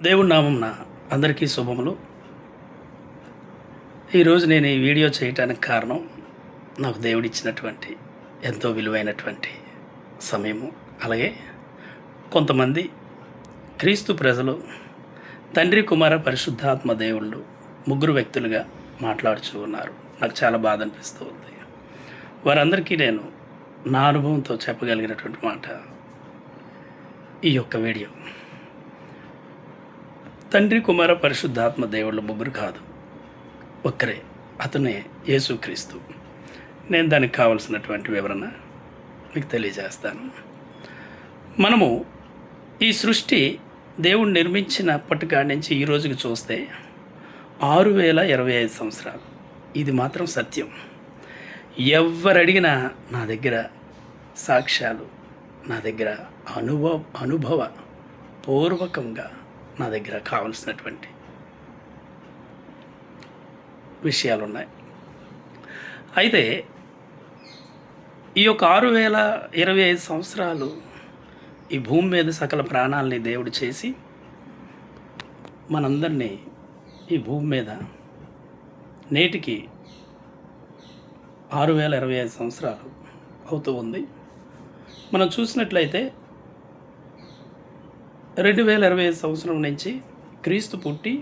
దేవుడి నామంన అందరికీ శుభములు. ఈరోజు నేను ఈ వీడియో చేయటానికి కారణం నాకు దేవుడిచ్చినటువంటి ఎంతో విలువైనటువంటి సమయము. అలాగే కొంతమంది క్రీస్తు ప్రజలు తండ్రి, కుమార, పరిశుద్ధాత్మ దేవుళ్ళు ముగ్గురు వ్యక్తులుగా మాట్లాడుతూ ఉన్నారు. నాకు చాలా బాధ అనిపిస్తూ ఉంది. వారందరికీ నేను నా అనుభవంతో చెప్పగలిగినటువంటి మాట ఈ యొక్క వీడియో. తండ్రి, కుమార, పరిశుద్ధాత్మ దేవుళ్ళు ముగ్గురు కాదు, ఒక్కరే. అతనే యేసుక్రీస్తు. నేను దానికి కావలసినటువంటి వివరణ మీకు తెలియజేస్తాను. మనము ఈ సృష్టి దేవుడు నిర్మించినప్పటికాడి నుంచి ఈ రోజుకి చూస్తే 6025 సంవత్సరాలు. ఇది మాత్రం సత్యం. ఎవరడిగినా నా దగ్గర సాక్ష్యాలు, నా దగ్గర అనుభవ పూర్వకంగా నా దగ్గర కావలసినటువంటి విషయాలు ఉన్నాయి. అయితే ఈ యొక్క 6025 సంవత్సరాలు ఈ భూమి మీద సకల ప్రాణాలని దేవుడు చేసి మనందరినీ ఈ భూమి మీద నేటికి 6025 సంవత్సరాలు అవుతూ ఉంది. మనం చూసినట్లయితే 2025 సంవత్సరం నుంచి క్రీస్తు పుట్టి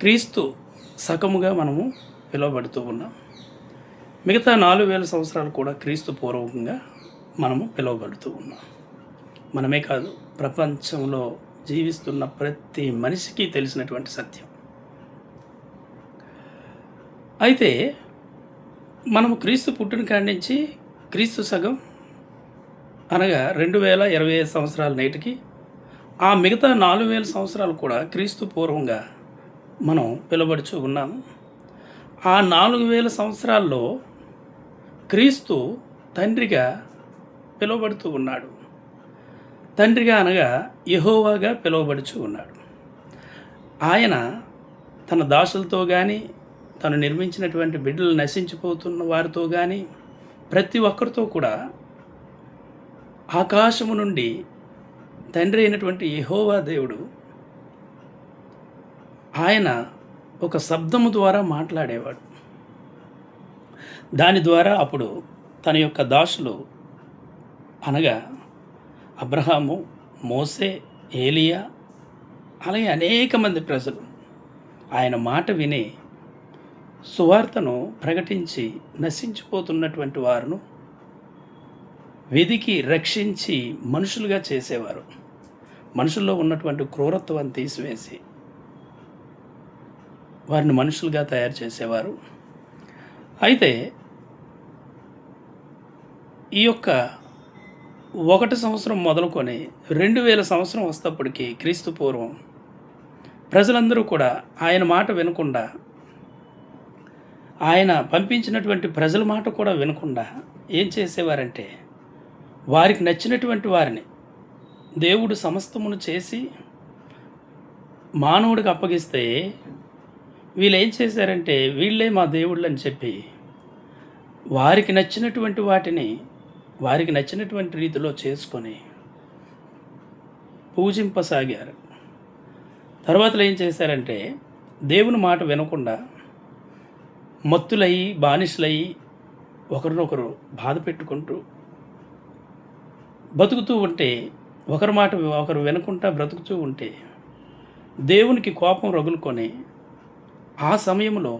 క్రీస్తు శకముగా మనము పిలువబడుతూ ఉన్నాం. మిగతా 4000 సంవత్సరాలు కూడా క్రీస్తు పూర్వకంగా మనము పిలువబడుతూ ఉన్నాం. మనమే కాదు, ప్రపంచంలో జీవిస్తున్న ప్రతి మనిషికి తెలిసినటువంటి సత్యం. అయితే మనము క్రీస్తు పుట్టిన కాడి నుంచి క్రీస్తు శకం అనగా 2025 సంవత్సరాల నేటికి ఆ మిగతా 4000 సంవత్సరాలు కూడా క్రీస్తు పూర్వంగా మనం పిలువబడుచు ఉన్నాము. ఆ 4000 సంవత్సరాల్లో క్రీస్తు తండ్రిగా పిలువబడుతూ ఉన్నాడు. తండ్రిగా అనగా యెహోవాగా పిలువబడుచు ఉన్నాడు. ఆయన తన దాసులతో కానీ, తను నిర్మించినటువంటి బిడ్డలు నశించిపోతున్న వారితో కానీ, ప్రతి ఒక్కరితో కూడా ఆకాశము నుండి తండ్రి అయినటువంటి యెహోవా దేవుడు ఆయన ఒక శబ్దము ద్వారా మాట్లాడేవాడు. దాని ద్వారా అప్పుడు తన యొక్క దాసులు అనగా అబ్రహాము, మోసే, ఏలియా అలాగే అనేక మంది ప్రజలు ఆయన మాట విని సువార్తను ప్రకటించి నశించిపోతున్నటువంటి వారును వెదికి రక్షించి మనుషులుగా చేసేవారు. మనుషుల్లో ఉన్నటువంటి క్రూరత్వాన్ని తీసివేసి వారిని మనుషులుగా తయారు చేసేవారు. అయితే ఈ యొక్క 1 సంవత్సరం మొదలుకొని 2000 సంవత్సరం వస్తప్పటికి క్రీస్తు పూర్వం ప్రజలందరూ కూడా ఆయన మాట వినకుండా, ఆయన పంపించినటువంటి ప్రజల మాట కూడా వినకుండా ఏం చేసేవారంటే, వారికి నచ్చినటువంటి వారిని దేవుడు సమస్తమును చేసి మానవుడికి అప్పగిస్తే వీళ్ళు ఏం చేశారంటే, వీళ్ళే మా దేవుళ్ళు అని చెప్పి వారికి నచ్చినటువంటి వాటిని వారికి నచ్చినటువంటి రీతిలో చేసుకొని పూజింపసాగారు. తర్వాతలో ఏం చేశారంటే, దేవుని మాట వినకుండా మత్తులయ్యి, బానిసలయ్యి ఒకరినొకరు బాధ పెట్టుకుంటూ బతుకుతూ ఉంటే, ఒకరి మాట ఒకరు వినకుండా బ్రతుకుతూ ఉంటే దేవునికి కోపం రగులుకొని ఆ సమయంలో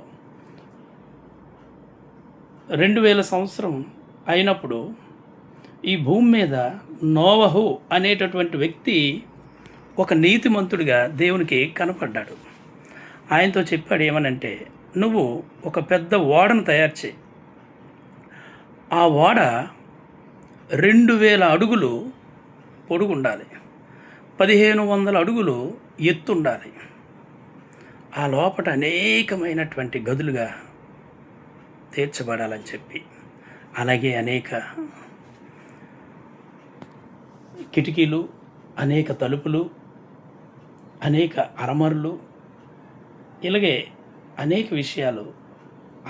2000 సంవత్సరం అయినప్పుడు ఈ భూమి మీద నోవహు అనేటటువంటి వ్యక్తి ఒక నీతిమంతుడిగా దేవునికి కనపడ్డాడు. ఆయనతో చెప్పాడు ఏమనంటే, నువ్వు ఒక పెద్ద ఓడను తయారు చేయి. ఆ ఓడ 2000 అడుగులు పొడుగు ఉండాలి, 1500 అడుగులు ఎత్తు ఉండాలి. ఆ లోపట అనేకమైనటువంటి గదులుగా తీర్చబడాలని చెప్పి, అలాగే అనేక కిటికీలు, అనేక తలుపులు, అనేక అరమరులు, ఇలాగే అనేక విషయాలు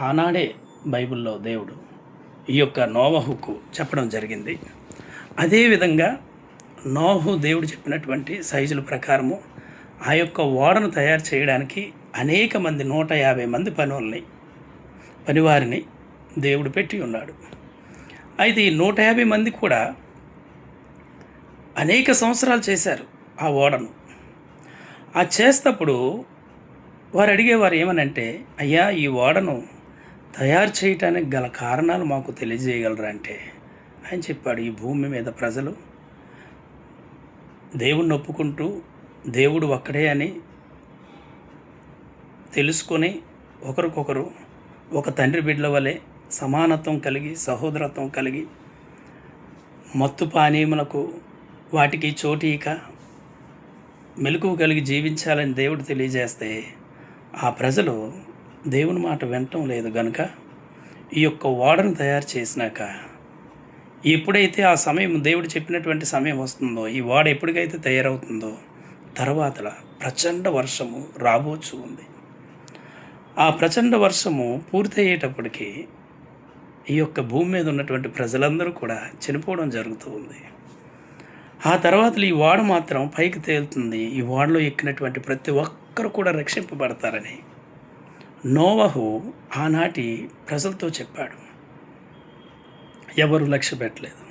ఆనాడే బైబిల్లో దేవుడు ఈ యొక్క నోవహుకు చెప్పడం జరిగింది. అదేవిధంగా నోహు దేవుడు చెప్పినటువంటి సైజుల ప్రకారము ఆ యొక్క ఓడను తయారు చేయడానికి అనేక మంది 150 మంది పనివారిని దేవుడు పెట్టి ఉన్నాడు. అయితే ఈ 150 మంది కూడా అనేక సంవత్సరాలు చేశారు ఆ ఓడను. ఆ చేస్తప్పుడు వారు అడిగేవారు ఏమనంటే, అయ్యా ఈ ఓడను తయారు చేయటానికి గల కారణాలు మాకు తెలియజేయగలరా అంటే ఆయన చెప్పాడు, ఈ భూమి మీద ప్రజలు దేవుణ్ణి ఒప్పుకుంటూ దేవుడు ఒక్కడే అని తెలుసుకొని ఒకరికొకరు ఒక తండ్రి బిడ్డల వలె సమానత్వం కలిగి సహోదరత్వం కలిగి మత్తు పానీయములకు వాటికి చోటీక మెలకువ కలిగి జీవించాలని దేవుడు తెలియజేస్తే ఆ ప్రజలు దేవుని మాట వినటం లేదు గనుక ఈ యొక్క ఓడను తయారు చేసినాక ఎప్పుడైతే ఆ సమయం దేవుడు చెప్పినటువంటి సమయం వస్తుందో, ఈ ఓడ ఎప్పటికైతే తయారవుతుందో తర్వాత ప్రచండ వర్షము రాబోచు ఉంది. ఆ ప్రచండ వర్షము పూర్తయ్యేటప్పటికి ఈ యొక్క భూమి మీద ఉన్నటువంటి ప్రజలందరూ కూడా చనిపోవడం జరుగుతూ ఉంది. ఆ తర్వాత ఈ ఓడ మాత్రం పైకి తేలుతుంది. ఈ ఓడలో ఎక్కినటువంటి ప్రతి ఒక్కరు కూడా రక్షింపబడతారని నోవహు ఆనాటి ప్రజలతో చెప్పాడు. ఎవరు లక్ష్య పెట్టలేదు.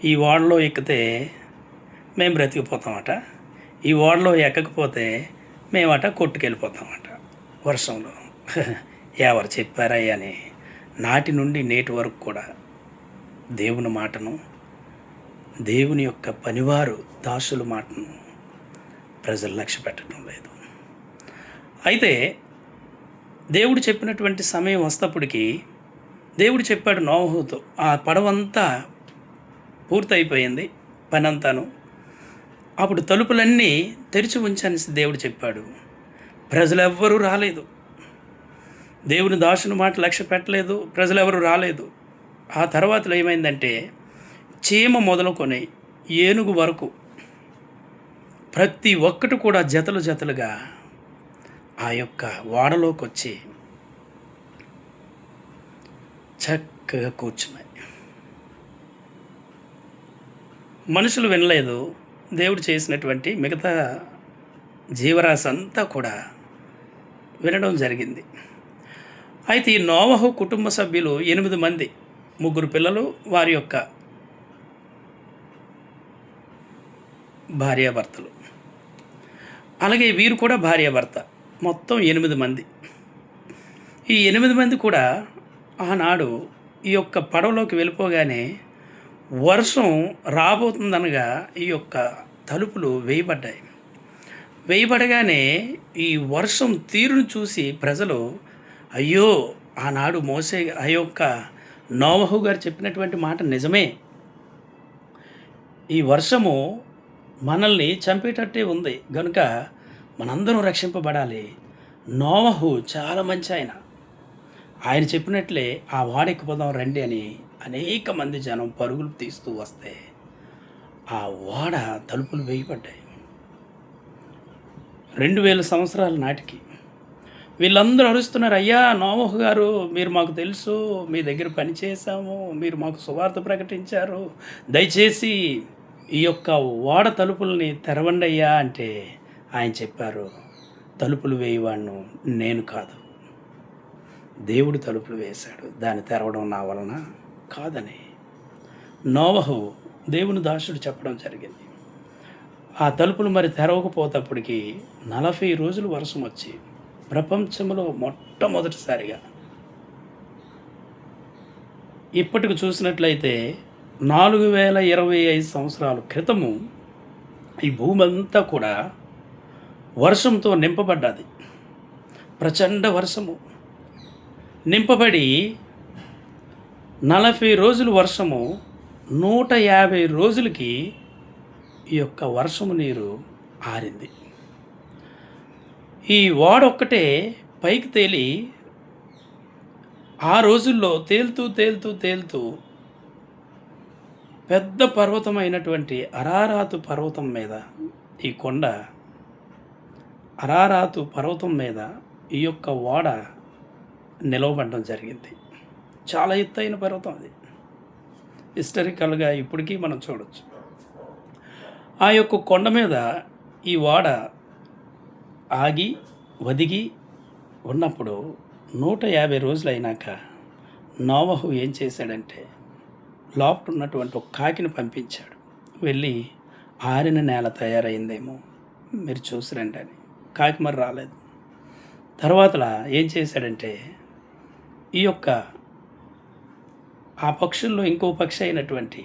ఈ ఓడలో ఎక్కితే మేము బ్రతికిపోతామట, ఈ ఓడలో ఎక్కకపోతే మేమట కొట్టుకెళ్ళిపోతామట వర్షంలో. ఎవరు చెప్పారయ్యా అని నాటి నుండి నేటి వరకు కూడా దేవుని మాటను, దేవుని యొక్క పనివారు దాసుల మాటను ప్రజలు లక్ష్య పెట్టడం లేదు. అయితే దేవుడు చెప్పినటువంటి సమయం వస్తప్పటికి దేవుడు చెప్పాడు నోవహుతో, ఆ పడవంతా పూర్తయిపోయింది పని అంతాను. అప్పుడు తలుపులన్నీ తెరిచి ఉంచని దేవుడు చెప్పాడు. ప్రజలెవ్వరూ రాలేదు, దేవుని దాసుని మాట లక్ష్య పెట్టలేదు, ప్రజలెవరూ రాలేదు. ఆ తర్వాతలో ఏమైందంటే చీమ మొదలుకొని ఏనుగు వరకు ప్రతి ఒక్కటి కూడా జతలు జతలుగా ఆ యొక్క ఓడలోకి వచ్చి చక్కగా కూర్చున్నాయి. మనుషులు వినలేదు, దేవుడు చేసినటువంటి మిగతా జీవరాశి అంతా కూడా వినడం జరిగింది. అయితే ఈ నోవహు కుటుంబ సభ్యులు 8 మంది, 3 పిల్లలు, వారి యొక్క భార్యాభర్తలు, అలాగే వీరు కూడా భార్యాభర్త, మొత్తం 8 మంది. ఈ 8 మంది కూడా ఆనాడు ఈ యొక్క పడవలోకి వెళ్ళిపోగానే వర్షం రాబోతుందనగా ఈ యొక్క తలుపులు వేయబడ్డాయి. వేయబడగానే ఈ వర్షం తీరును చూసి ప్రజలు, అయ్యో ఆనాడు మోసే ఆ యొక్క నోవహు గారు చెప్పినటువంటి మాట నిజమే, ఈ వర్షము మనల్ని చంపేటట్టే ఉంది కనుక మనందరం రక్షింపబడాలి. నోవహు చాలా మంచి ఆయన చెప్పినట్లే ఆ ఓడెక్కిపోదాం రండి అని అనేక మంది జనం పరుగులు తీస్తూ వస్తే ఆ ఓడ తలుపులు వేయబడ్డాయి. 2000 సంవత్సరాల నాటికి వీళ్ళందరూ అరుస్తున్నారు, అయ్యా నోవహు గారు, మీరు మాకు తెలుసు, మీ దగ్గర పని చేశాము, మీరు మాకు సువార్త ప్రకటించారు, దయచేసి ఈ యొక్క ఓడ తలుపుల్ని తెరవండి అయ్యా అంటే ఆయన చెప్పారు, తలుపులు వేయవాడిను నేను కాదు, దేవుడు తలుపులు వేశాడు, దాన్ని తెరవడం నా వలన కాదని నోవహు దేవుని దాసుడు చెప్పడం జరిగింది. ఆ తలుపులు మరి తెరవకపోతప్పటికి 40 రోజులు వర్షం వచ్చి ప్రపంచంలో మొట్టమొదటిసారిగా ఇప్పటికి చూసినట్లయితే 4025 సంవత్సరాల క్రితము ఈ భూమి అంతా కూడా వర్షంతో నింపబడ్డది. ప్రచండ వర్షము నింపబడి 40 రోజులు వర్షము, 150 రోజులకి ఈ యొక్క వర్షము నీరు ఆరింది. ఈ ఓడొక్కటే పైకి తేలి ఆ రోజుల్లో తేలుతూ పెద్ద పర్వతమైనటువంటి అరారాతు పర్వతం మీద, ఈ కొండ అరారాతు పర్వతం మీద ఈ యొక్క ఓడ నిలవబడడం జరిగింది. చాలా ఎత్తైన పర్వతం అది. హిస్టరికల్గా ఇప్పటికీ మనం చూడవచ్చు. ఆ యొక్క కొండ మీద ఈ ఓడ ఆగి ఒదిగి ఉన్నప్పుడు 150 రోజులు అయినాక నోవహు ఏం చేశాడంటే లోపల ఉన్నటువంటి ఒక కాకిని పంపించాడు. వెళ్ళి ఆరిన నేల తయారైందేమో మీరు చూసి రండి అని. కాకి మరి రాలేదు. తర్వాతలా ఏం చేశాడంటే ఈ యొక్క ఆ పక్షుల్లో ఇంకో పక్షి అయినటువంటి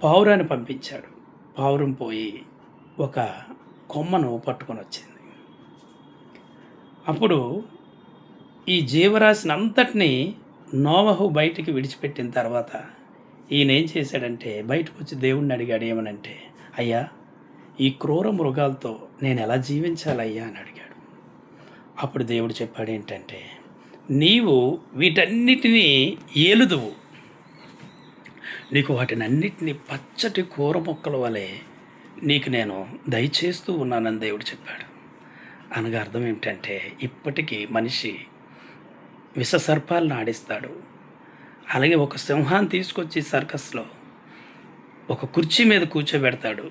పావురాన్ని పంపించాడు. పావురం పోయి ఒక కొమ్మను పట్టుకొని వచ్చింది. అప్పుడు ఈ జీవరాశిని అంతటినీ నోవహు బయటికి విడిచిపెట్టిన తర్వాత ఈయన ఏం చేశాడంటే బయటకు వచ్చి దేవుణ్ణి అడిగాడు. ఏమనంటే, అయ్యా, ఈ క్రూర మృగాలతో నేను ఎలా జీవించాలయ్యా అని అడిగాడు. అప్పుడు దేవుడు చెప్పాడు ఏంటంటే, నీవు వీటన్నిటినీ ఏలుదువు, నీకు వాటినన్నిటినీ పచ్చటి కూర మొక్కల వలె నీకు నేను దయచేస్తూ ఉన్నానని దేవుడు చెప్పాడు. అనగా అర్థం ఏమిటంటే, ఇప్పటికీ మనిషి విషసర్పాలను ఆడిస్తాడు. అలాగే ఒక సింహాన్ని తీసుకొచ్చి సర్కస్లో ఒక కుర్చీ మీద కూర్చోబెడతాడు.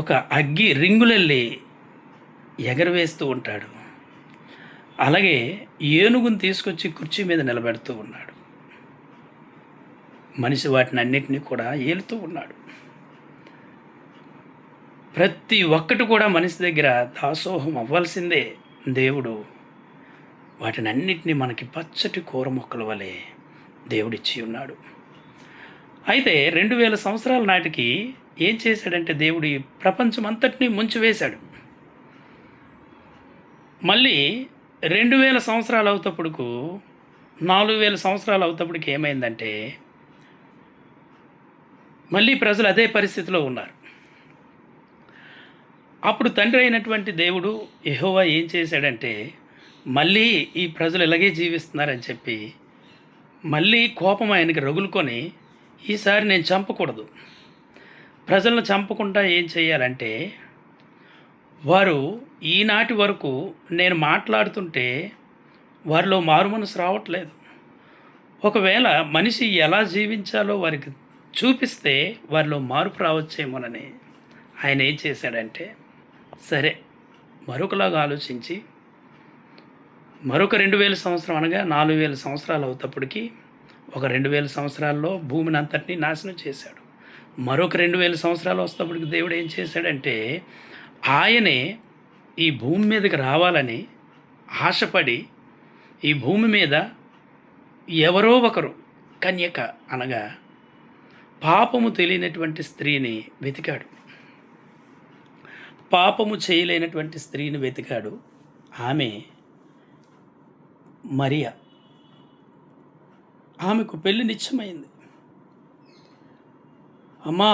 ఒక అగ్గి రింగులెళ్ళి ఎగరవేస్తూ ఉంటాడు. అలాగే ఏనుగును తీసుకొచ్చి కుర్చీ మీద నిలబెడుతూ ఉన్నాడు. మనిషి వాటిని అన్నిటినీ కూడా ఏలుతూ ఉన్నాడు. ప్రతి ఒక్కటి కూడా మనిషి దగ్గర దాసోహం అవ్వాల్సిందే. దేవుడు వాటిని అన్నిటినీ మనకి పచ్చటి కూర మొక్కల వలె దేవుడిచ్చి ఉన్నాడు. అయితే 2000 సంవత్సరాల నాటికి ఏం చేశాడంటే దేవుడు ఈ ప్రపంచం అంతటినీ ముంచివేశాడు. మళ్ళీ 2000 సంవత్సరాలు అవుతప్పుడుకు 4000 సంవత్సరాలు అవుతప్పుడుకి ఏమైందంటే మళ్ళీ ప్రజలు అదే పరిస్థితిలో ఉన్నారు. అప్పుడు తండ్రి అయినటువంటి దేవుడు యెహోవా ఏం చేశాడంటే మళ్ళీ ఈ ప్రజలు ఇలాగే జీవిస్తున్నారని చెప్పి మళ్ళీ కోపం ఆయనకి రగులుకొని ఈసారి నేను చంపకూడదు, ప్రజలను చంపకుండా ఏం చేయాలంటే వారు ఈనాటి వరకు నేను మాట్లాడుతుంటే వారిలో మారుమనసు రావట్లేదు. ఒకవేళ మనిషి ఎలా జీవించాలో వారికి చూపిస్తే వారిలో మార్పు రావచ్చేమోనని ఆయన ఏం చేశాడంటే సరే మరొకలాగా ఆలోచించి మరొక 2000 సంవత్సరం అనగా 4000 సంవత్సరాలు అవుతప్పటికి ఒక 2000 సంవత్సరాల్లో భూమిని అంతటినీ నాశనం చేశాడు. మరొక 2000 సంవత్సరాలు వస్తప్పటికి దేవుడు ఏం చేశాడంటే ఆయనే ఈ భూమి మీదకి రావాలని ఆశపడి ఈ భూమి మీద ఎవరో ఒకరు కన్యక అనగా పాపము తెలియనటువంటి స్త్రీని వెతికాడు. పాపము చేయలేనటువంటి స్త్రీని వెతికాడు. ఆమె మరియా. ఆమెకు పెళ్లి నిశ్చయమైంది. అమ్మా,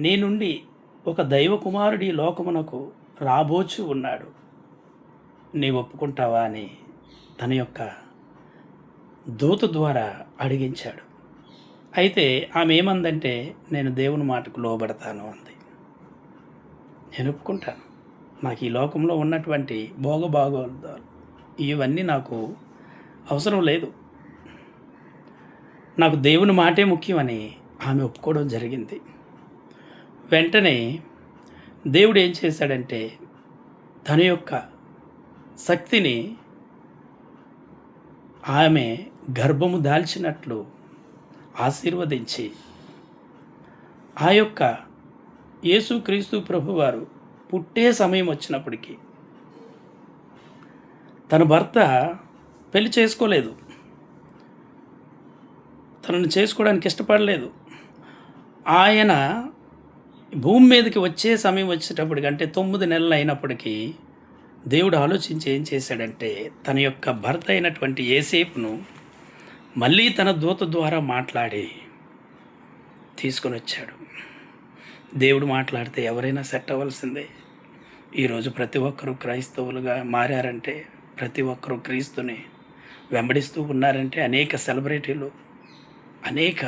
నీ నుండి ఒక దైవ కుమారుడి లోకమునకు రాబోచు ఉన్నాడు, నీ ఒప్పుకుంటావా అని తన యొక్క దూత ద్వారా అడిగించాడు. అయితే ఆమె ఏమందంటే నేను దేవుని మాటకు లోబడతాను అంది. నేను ఒప్పుకుంటాను, నాకు ఈ లోకంలో ఉన్నటువంటి భోగభాగోదాలు ఇవన్నీ నాకు అవసరం లేదు, నాకు దేవుని మాటే ముఖ్యమని ఆమె ఒప్పుకోవడం జరిగింది. వెంటనే దేవుడు ఏం చేశాడంటే తన యొక్క శక్తిని ఆమె గర్భము దాల్చినట్లు ఆశీర్వదించి ఆ యొక్క యేసుక్రీస్తు ప్రభువారు పుట్టే సమయం వచ్చినప్పటికీ తన భర్త పెళ్లి చేసుకోలేదు, తనను చేసుకోవడానికి ఇష్టపడలేదు. ఆయన భూమి మీదకి వచ్చే సమయం వచ్చేటప్పటికంటే 9 నెలలు అయినప్పటికీ దేవుడు ఆలోచించి ఏం చేశాడంటే తన యొక్క భర్త అయినటువంటి యేసేపును మళ్ళీ తన దూత ద్వారా మాట్లాడి తీసుకొని వచ్చాడు. దేవుడు మాట్లాడితే ఎవరైనా సెట్ అవ్వాల్సిందే. ఈరోజు ప్రతి ఒక్కరూ క్రైస్తవులుగా మారారంటే, ప్రతి ఒక్కరూ క్రీస్తుని వెంబడిస్తూ ఉన్నారంటే అనేక సెలబ్రిటీలు, అనేక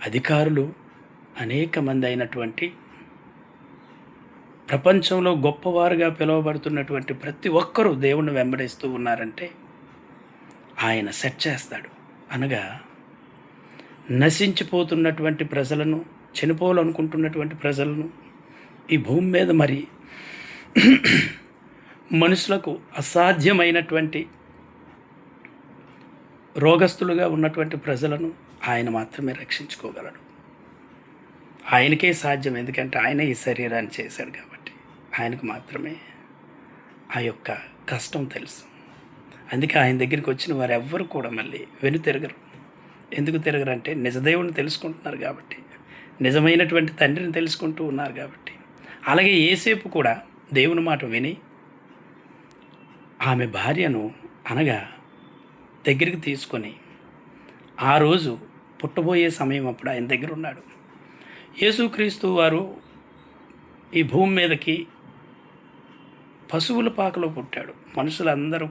అధికారులు, అనేక మంది అయినటువంటి ప్రపంచంలో గొప్పవారుగా పిలువబడుతున్నటువంటి ప్రతి ఒక్కరూ దేవుణ్ణి వెంబడిస్తూ ఉన్నారంటే ఆయన సెట్ చేస్తాడు. అనగా నశించిపోతున్నటువంటి ప్రజలను, చనిపోవాలనుకుంటున్నటువంటి ప్రజలను, ఈ భూమి మీద మరి మనుషులకు అసాధ్యమైనటువంటి రోగస్తులుగా ఉన్నటువంటి ప్రజలను ఆయన మాత్రమే రక్షించుకోగలడు. ఆయనకే సాధ్యం, ఎందుకంటే ఆయన ఈ శరీరాన్ని చేశాడు కాబట్టి ఆయనకు మాత్రమే ఆ యొక్క కష్టం తెలుసు. అందుకే ఆయన దగ్గరికి వచ్చిన వారు ఎవ్వరు కూడా మళ్ళీ వెనుతిరగరు. ఎందుకు తిరగరంటే నిజదేవుని తెలుసుకుంటున్నారు కాబట్టి, నిజమైనటువంటి తండ్రిని తెలుసుకుంటూ ఉన్నారు కాబట్టి. అలాగే యేసేపు కూడా దేవుని మాట విని ఆమె భార్యను అనగా దగ్గరికి తీసుకొని ఆ రోజు పుట్టబోయే సమయం అప్పుడు ఆయన దగ్గర ఉన్నాడు. యేసుక్రీస్తు వారు ఈ భూమి మీదకి పశువుల పాకలో పుట్టాడు. మనుషులందరూ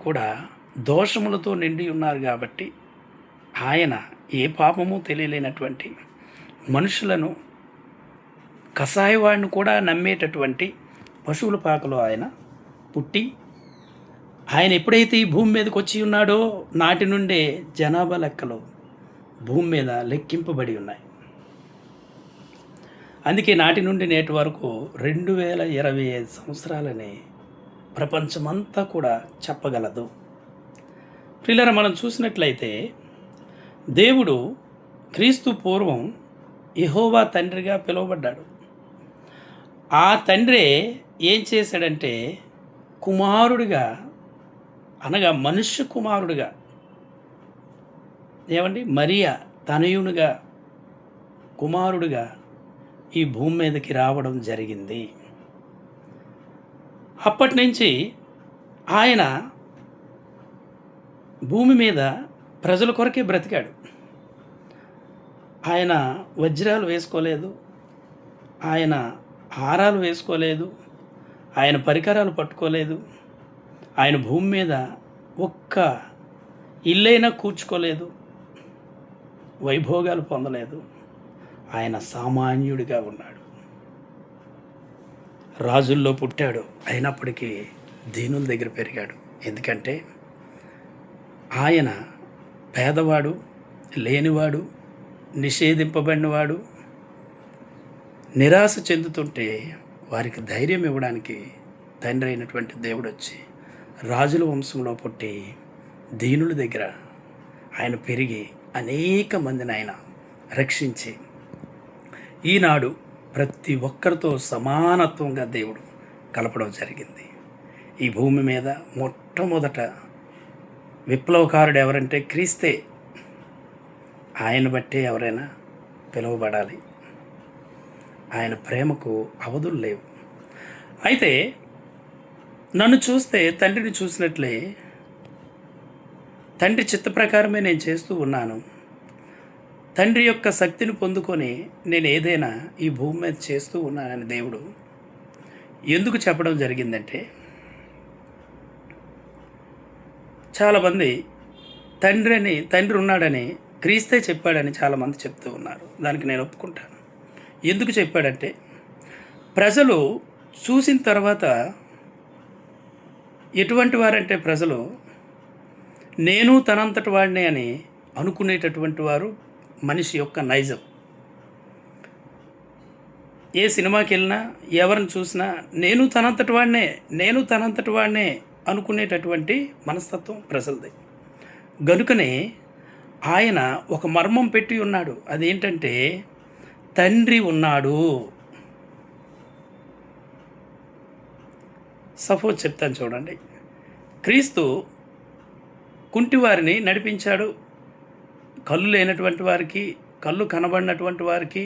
కూడా దోషములతో నిండి ఉన్నారు కాబట్టి ఆయన ఏ పాపము తెలియలేనటువంటి మనుషులను, కషాయవాడిని కూడా నమ్మేటటువంటి పశువుల పాకలో ఆయన పుట్టి, ఆయన ఎప్పుడైతే ఈ భూమి మీదకి వచ్చి ఉన్నాడో నాటి నుండే జనాభా లెక్కలు భూమి మీద లెక్కింపబడి ఉన్నాయి. అందుకే నాటి నుండి నేటి వరకు 2025 సంవత్సరాలని ప్రపంచమంతా కూడా చెప్పగలదు. ప్రియులారా, మనం చూసినట్లయితే దేవుడు క్రీస్తు పూర్వం యెహోవా తండ్రిగా పిలువబడ్డాడు. ఆ తండ్రే ఏం చేశాడంటే కుమారుడిగా, అనగా మనుష్య కుమారుడిగా, మరియా తనయునిగా, కుమారుడిగా ఈ భూమి మీదకి రావడం జరిగింది. అప్పటి నుంచి ఆయన భూమి మీద ప్రజల కొరకే బ్రతికాడు. ఆయన వజ్రాలు వేసుకోలేదు, ఆయన హారాలు వేసుకోలేదు, ఆయన పరికరాలు పట్టుకోలేదు, ఆయన భూమి మీద ఒక్క ఇల్లైనా కూర్చుకోలేదు, వైభోగాలు పొందలేదు. ఆయన సామాన్యుడిగా ఉన్నాడు. రాజుల్లో పుట్టాడు, అయినప్పటికీ దీనుల దగ్గర పెరిగాడు. ఎందుకంటే ఆయన పేదవాడు, లేనివాడు, నిషేధింపబడినవాడు, నిరాశ చెందుతుంటే వారికి ధైర్యం ఇవ్వడానికి తండ్రి అయినటువంటి దేవుడు వచ్చి రాజుల వంశంలో పుట్టి దీనుల దగ్గర ఆయన పెరిగి అనేక మందిని ఆయన రక్షించి ఈనాడు ప్రతి ఒక్కరితో సమానత్వంగా దేవుడు కలపడం జరిగింది. ఈ భూమి మీద మొట్టమొదట విప్లవకారుడు ఎవరంటే క్రీస్తే. ఆయన బట్టే ఎవరైనా పిలువబడాలి. ఆయన ప్రేమకు అవధులు లేవు. అయితే నన్ను చూస్తే తండ్రిని చూసినట్లే, తండ్రి చిత్త ప్రకారమే నేను చేస్తూ ఉన్నాను. తండ్రి యొక్క శక్తిని పొందుకొని నేను ఏదైనా ఈ భూమి మీద చేస్తూ ఉన్నానని దేవుడు ఎందుకు చెప్పడం జరిగిందంటే, చాలామంది తండ్రి ఉన్నాడని క్రీస్తే చెప్పాడని చాలామంది చెప్తూ ఉన్నారు. దానికి నేను ఒప్పుకుంటాను. ఎందుకు చెప్పాడంటే, ప్రజలు చూసిన తర్వాత ఎటువంటి వారంటే ప్రజలు నేను తనంతటి వాడినే అని అనుకునేటటువంటి వారు మనిషి యొక్క నైజం. ఏ సినిమాకి వెళ్ళినా ఎవరిని చూసినా నేను తనంతటి వాడినే అనుకునేటటువంటి మనస్తత్వం ప్రజలది. గనుకనే ఆయన ఒక మర్మం పెట్టి ఉన్నాడు. అదేంటంటే తండ్రి ఉన్నాడు. సపోజ్ చెప్తాను చూడండి. క్రీస్తు కుంటివారిని నడిపించాడు. కళ్ళు లేనటువంటి వారికి, కళ్ళు కనబడినటువంటి వారికి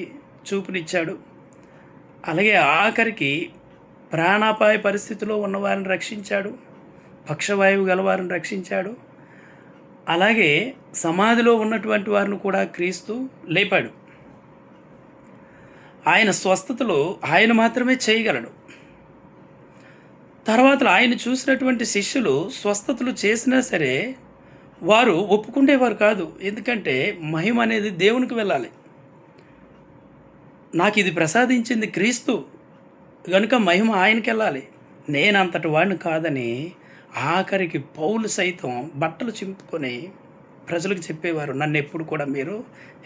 చూపునిచ్చాడు. అలాగే ఆఖరికి ప్రాణాపాయ పరిస్థితిలో ఉన్నవారిని రక్షించాడు. పక్షవాయువు గలవారిని రక్షించాడు. అలాగే సమాధిలో ఉన్నటువంటి వారిని కూడా క్రీస్తు లేపాడు. ఆయన స్వస్థతలు ఆయన మాత్రమే చేయగలడు. తర్వాత ఆయన చూసినటువంటి శిష్యులు స్వస్థతలు చేసినా సరే వారు ఒప్పుకునేవారు కాదు. ఎందుకంటే మహిమ అనేది దేవునికి వెళ్ళాలి. నాకు ఇది ప్రసాదించింది క్రీస్తు కనుక మహిమ ఆయనకి వెళ్ళాలి, నేనంతటి వాడిని కాదని ఆఖరికి పౌలు సైతం బట్టలు చింపుకొని ప్రజలకు చెప్పేవారు, నన్ను ఎప్పుడు కూడా మీరు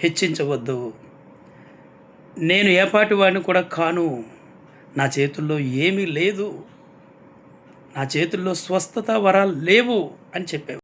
హెచ్చించవద్దు, నేను ఏపాటి వాడిని కూడా కాను, నా చేతుల్లో ఏమీ లేదు, నా చేతుల్లో స్వస్థత వరాలు లేవు అని చెప్పేవారు.